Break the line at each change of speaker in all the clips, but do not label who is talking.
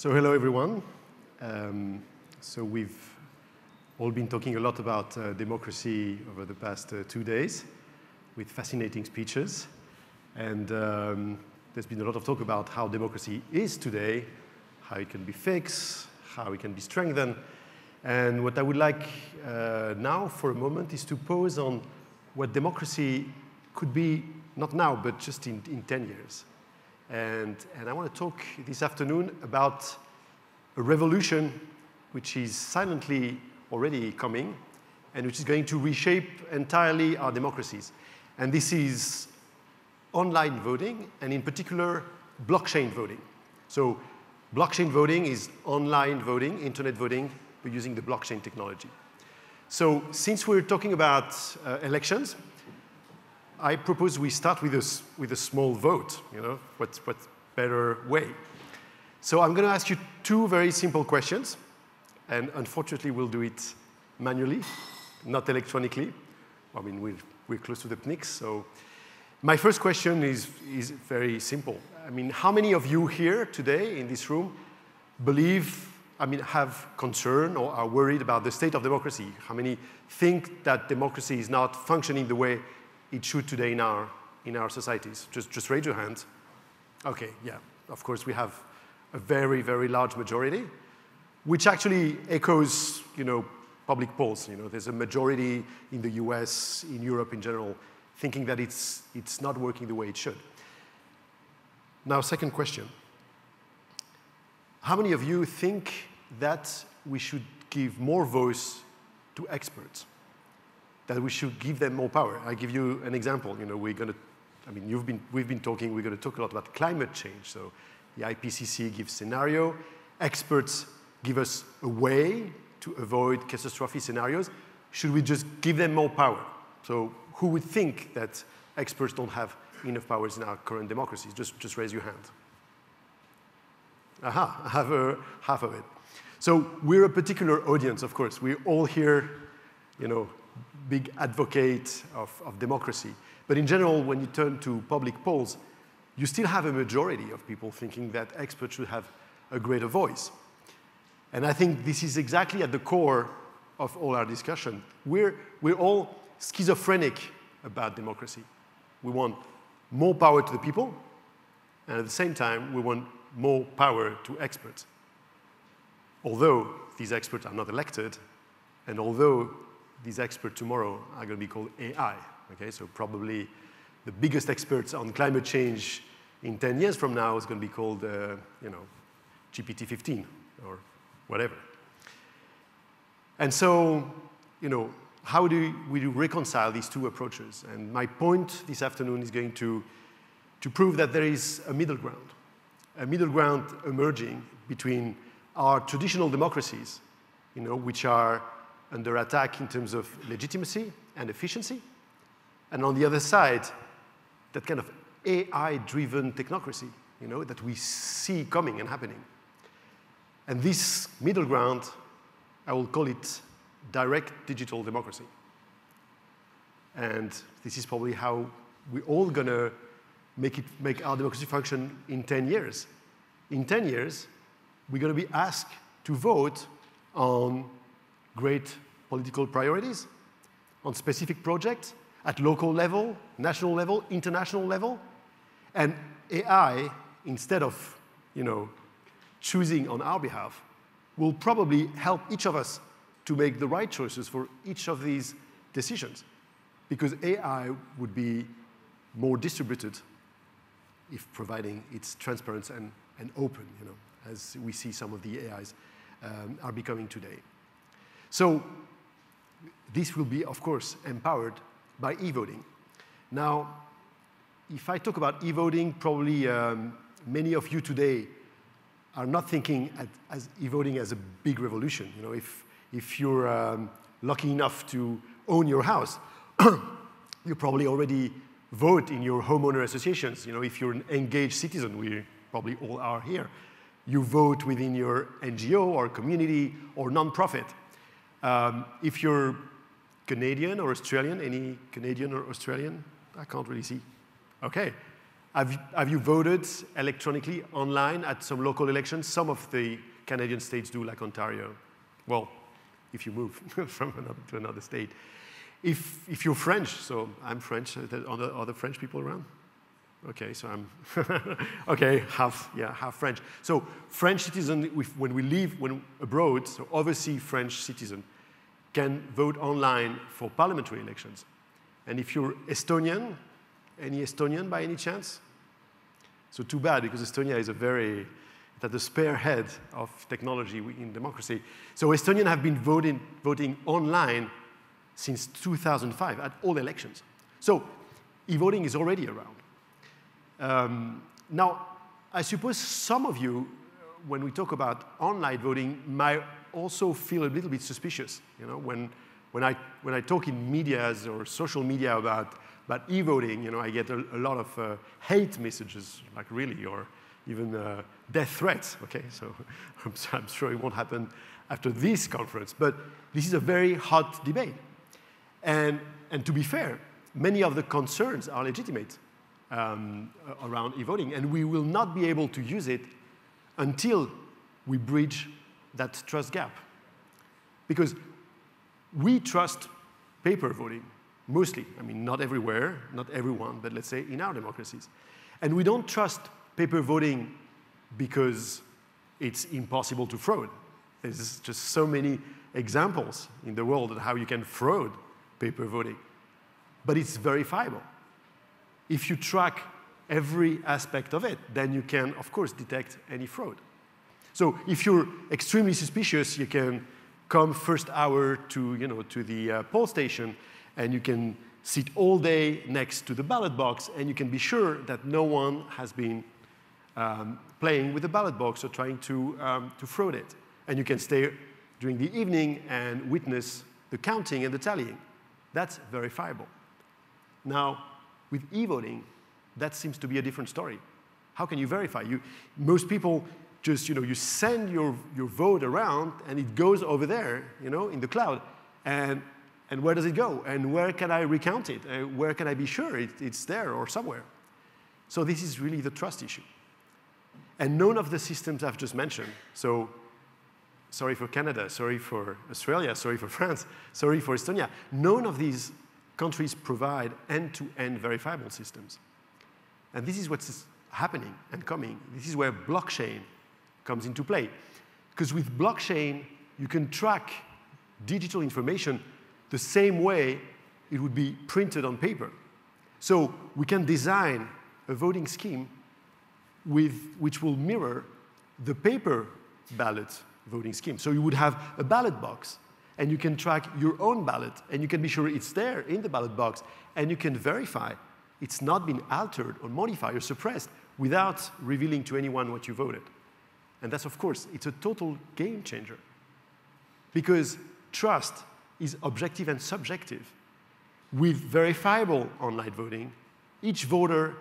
So hello, everyone. So we've all been talking a lot about democracy over the past 2 days with fascinating speeches. And there's been a lot of talk about how democracy is today, how it can be fixed, how it can be strengthened. And what I would like now for a moment is to pause on what democracy could be, not now, but just in 10 years. And I want to talk this afternoon about a revolution which is silently already coming and which is going to reshape entirely our democracies. And this is online voting, and in particular, blockchain voting. So blockchain voting is online voting, internet voting, but using the blockchain technology. So since we're talking about elections, I propose we start with a small vote. You know, what's better way? So I'm going to ask you 2 very simple questions, and unfortunately we'll do it manually, not electronically. I mean, we're close to the PNICs, so my first question is very simple. I mean, how many of you here today in this room have concern or are worried about the state of democracy? How many think that democracy is not functioning the way it should today in our societies? Just raise your hand. Okay, yeah, of course we have a very, very large majority, which actually echoes, public polls. There's a majority in the US, in Europe in general, thinking that it's not working the way it should. Now, second question. How many of you think that we should give more voice to experts? That we should give them more power? I give you an example. We've been talking, we're going to talk a lot about climate change. So the IPCC gives scenario. Experts give us a way to avoid catastrophic scenarios. Should we just give them more power? So who would think that experts don't have enough powers in our current democracies? Just raise your hand. Aha, I have half of it. So we're a particular audience, of course. We're all here, big advocate of democracy. But in general, when you turn to public polls, you still have a majority of people thinking that experts should have a greater voice. And I think this is exactly at the core of all our discussion. We're all schizophrenic about democracy. We want more power to the people, and at the same time, we want more power to experts. Although these experts are not elected, and although these experts tomorrow are going to be called AI, okay? So probably the biggest experts on climate change in 10 years from now is going to be called, GPT-15 or whatever. And so, how do we reconcile these 2 approaches? And my point this afternoon is going to prove that there is a middle ground emerging between our traditional democracies, which are under attack in terms of legitimacy and efficiency, and on the other side, that kind of AI-driven technocracy, that we see coming and happening. And this middle ground, I will call it direct digital democracy. And this is probably how we're all going to make our democracy function in 10 years. In 10 years, we're going to be asked to vote on great political priorities, on specific projects at local level, national level, international level. And AI, instead of choosing on our behalf, will probably help each of us to make the right choices for each of these decisions. Because AI would be more distributed if providing it's transparent and open, as we see some of the AIs are becoming today. So this will be, of course, empowered by e-voting. Now, if I talk about e-voting, probably many of you today are not thinking as e-voting as a big revolution. If you're lucky enough to own your house, you probably already vote in your homeowner associations. If you're an engaged citizen, we probably all are here, you vote within your NGO or community or nonprofit. If you're Canadian or Australian, any Canadian or Australian? I can't really see. Okay. Have you voted electronically online at some local elections? Some of the Canadian states do, like Ontario. Well, if you move from another to another state. If you're French, so I'm French, are there other French people around? Okay, so I'm, okay, half French. So French citizen, when we live abroad, so overseas French citizen, can vote online for parliamentary elections. And if you're Estonian, any Estonian by any chance? So too bad, because Estonia is at the spearhead of technology in democracy. So Estonians have been voting online since 2005 at all elections. So e-voting is already around. Now, I suppose some of you, when we talk about online voting, might also feel a little bit suspicious. You know, when I talk in medias or social media about e-voting, you know, I get a lot of hate messages, like really, or even death threats. Okay, so I'm sure it won't happen after this conference, but this is a very hot debate. And to be fair, many of the concerns are legitimate around e-voting, and we will not be able to use it until we bridge that trust gap. Because we trust paper voting, mostly. I mean, not everywhere, not everyone, but let's say in our democracies. And we don't trust paper voting because it's impossible to fraud. There's just so many examples in the world of how you can fraud paper voting. But it's verifiable. If you track every aspect of it, then you can, of course, detect any fraud. So if you're extremely suspicious, you can come first hour to the poll station, and you can sit all day next to the ballot box, and you can be sure that no one has been playing with the ballot box or trying to fraud it. And you can stay during the evening and witness the counting and the tallying. That's verifiable. Now, with e-voting, that seems to be a different story. How can you verify? Most people just, you send your vote around, and it goes over there, in the cloud. And where does it go? And where can I recount it? Where can I be sure it's there or somewhere? So this is really the trust issue. And none of the systems I've just mentioned, so sorry for Canada, sorry for Australia, sorry for France, sorry for Estonia, none of these countries provide end-to-end verifiable systems. And this is what's happening and coming. This is where blockchain comes into play. Because with blockchain, you can track digital information the same way it would be printed on paper. So we can design a voting scheme which will mirror the paper ballot voting scheme. So you would have a ballot box, and you can track your own ballot, and you can be sure it's there in the ballot box, and you can verify it's not been altered or modified or suppressed without revealing to anyone what you voted. And that's, of course, it's a total game changer. Because trust is objective and subjective. With verifiable online voting, each voter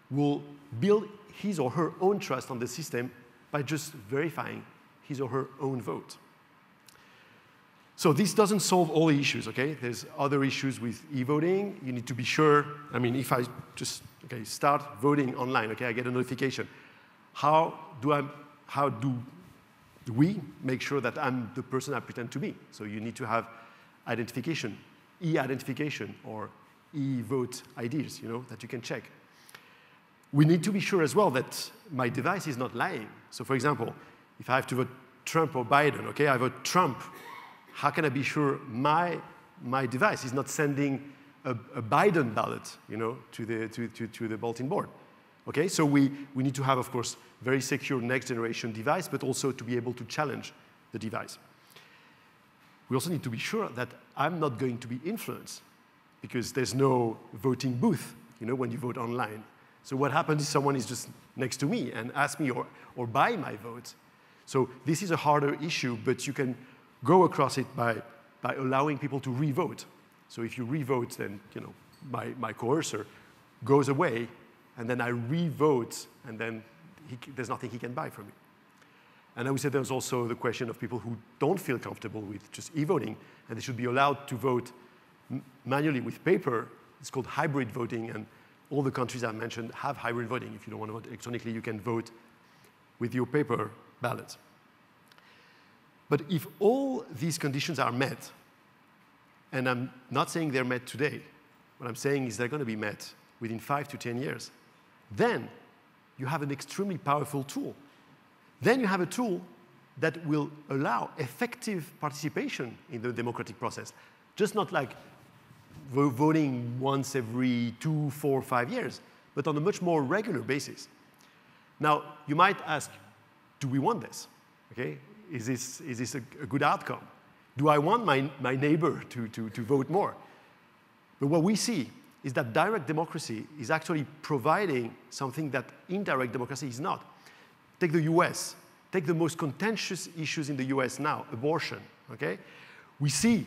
will build his or her own trust on the system by just verifying his or her own vote. So this doesn't solve all the issues, okay? There's other issues with e-voting. You need to be sure, I mean, if I just, start voting online, I get a notification. How do we make sure that I'm the person I pretend to be? So you need to have identification, e-identification, or e-vote IDs, that you can check. We need to be sure as well that my device is not lying. So for example, if I have to vote Trump or Biden, I vote Trump, how can I be sure my device is not sending a Biden ballot, to the bulletin board? Okay, so we need to have, of course, very secure next generation device, but also to be able to challenge the device. We also need to be sure that I'm not going to be influenced, because there's no voting booth, when you vote online. So what happens if someone is just next to me and asks me or buy my vote? So this is a harder issue, but you can go across it by allowing people to re-vote. So if you re-vote, then my coercer goes away, and then I re-vote, and then there's nothing he can buy from me. And I would say there's also the question of people who don't feel comfortable with just e-voting, and they should be allowed to vote manually with paper. It's called hybrid voting, and all the countries I mentioned have hybrid voting. If you don't want to vote electronically, you can vote with your paper ballot. But if all these conditions are met, and I'm not saying they're met today, what I'm saying is they're going to be met within 5 to 10 years, then you have an extremely powerful tool. Then you have a tool that will allow effective participation in the democratic process, just not like voting once every 2, 4, 5 years, but on a much more regular basis. Now, you might ask, do we want this? Okay? Is this a good outcome? Do I want my neighbor to vote more? But what we see is that direct democracy is actually providing something that indirect democracy is not. Take the US. Take the most contentious issues in the US now, abortion. Okay? We see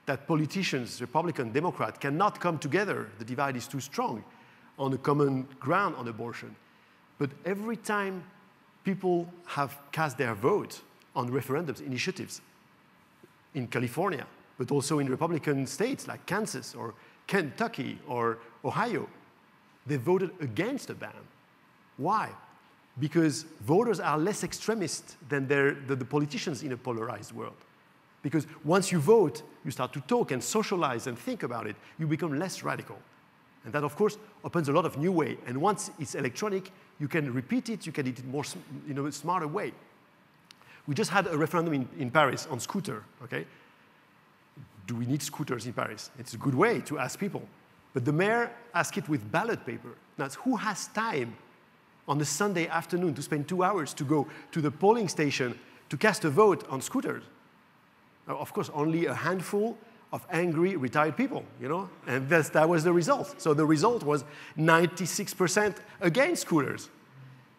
that politicians, Republican, Democrat, cannot come together. The divide is too strong on a common ground on abortion. But every time people have cast their vote on referendums, initiatives, in California, but also in Republican states like Kansas or Kentucky or Ohio, they voted against a ban. Why? Because voters are less extremist than the politicians in a polarized world. Because once you vote, you start to talk and socialize and think about it. You become less radical. And that, of course, opens a lot of new ways. And once it's electronic, you can repeat it, you can do it more in a smarter way. We just had a referendum in Paris on scooter, okay? Do we need scooters in Paris? It's a good way to ask people. But the mayor asked it with ballot paper. Now, who has time on a Sunday afternoon to spend 2 hours to go to the polling station to cast a vote on scooters? Now, of course, only a handful of angry retired people, you know? And that was the result. So the result was 96% against scooters.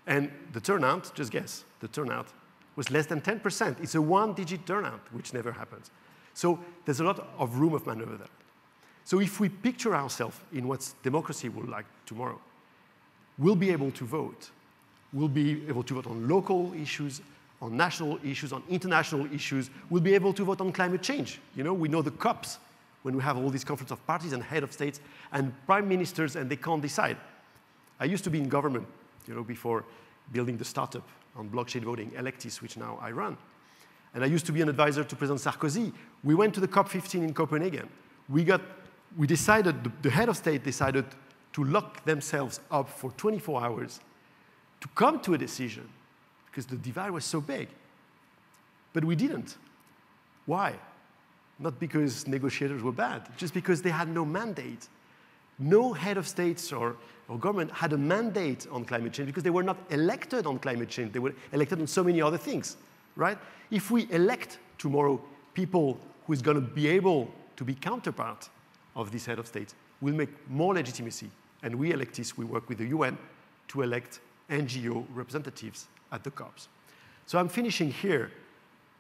And the turnout, just guess, the turnout was less than 10%. It's a one-digit turnout, which never happens. So there's a lot of room of maneuver there. So if we picture ourselves in what democracy will like tomorrow, we'll be able to vote. We'll be able to vote on local issues, on national issues, on international issues. We'll be able to vote on climate change. You know, we know the COPs, when we have all these conference of parties and head of states and prime ministers, and they can't decide. I used to be in government, you know, before building the startup on blockchain voting, Electis, which now I run. And I used to be an advisor to President Sarkozy. We went to the COP15 in Copenhagen. We decided, the head of state decided to lock themselves up for 24 hours to come to a decision because the divide was so big. But we didn't. Why? Not because negotiators were bad, just because they had no mandate. No head of states or government had a mandate on climate change because they were not elected on climate change. They were elected on so many other things, right? If we elect tomorrow people who is going to be able to be counterpart of this head of state, we'll make more legitimacy. And we, Electis, we work with the UN to elect NGO representatives at the COPs. So I'm finishing here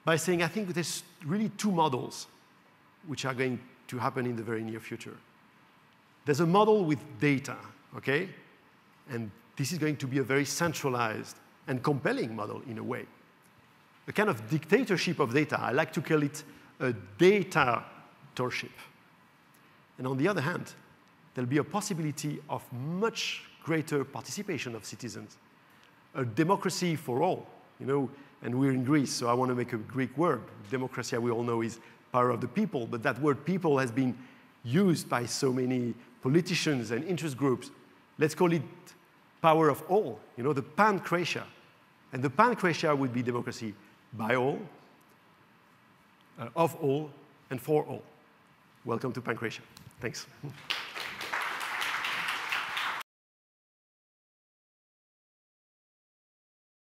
by saying I think there's really two models which are going to happen in the very near future. There's a model with data, okay? And this is going to be a very centralized and compelling model in a way. A kind of dictatorship of data. I like to call it a dictatorship. And on the other hand, there'll be a possibility of much greater participation of citizens. A democracy for all, you know, and we're in Greece, so I want to make a Greek word. Democracy, we all know, is power of the people, but that word people has been used by so many politicians and interest groups. Let's call it power of all, you know, the pan-Croatia. And the pan-Croatia would be democracy by all, of all, and for all. Welcome to pan-Croatia. Thanks.